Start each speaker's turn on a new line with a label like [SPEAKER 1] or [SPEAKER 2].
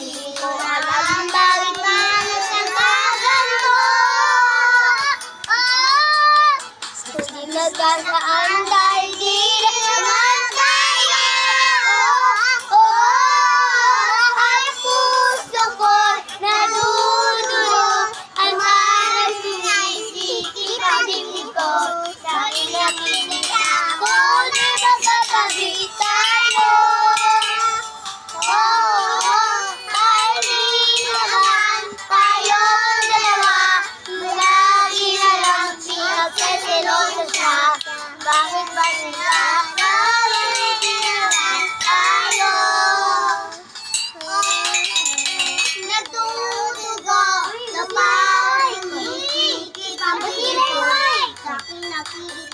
[SPEAKER 1] Hindi ko alam bakit ka nagsasaganto. Sa nagkasaan dahil di naman tayo. Ang puso ko nadudulog. Ang parang sinisikip ang dibdib ko. Sa inakinig ako na magkatabi tayo. Ay di naman tayong dalawa. Lagi na lang pinagseselosa siya. Bakit ba nagkakaroon di naman tayo? Nagtutugo na mahinig. Ang sa'kin nakikita.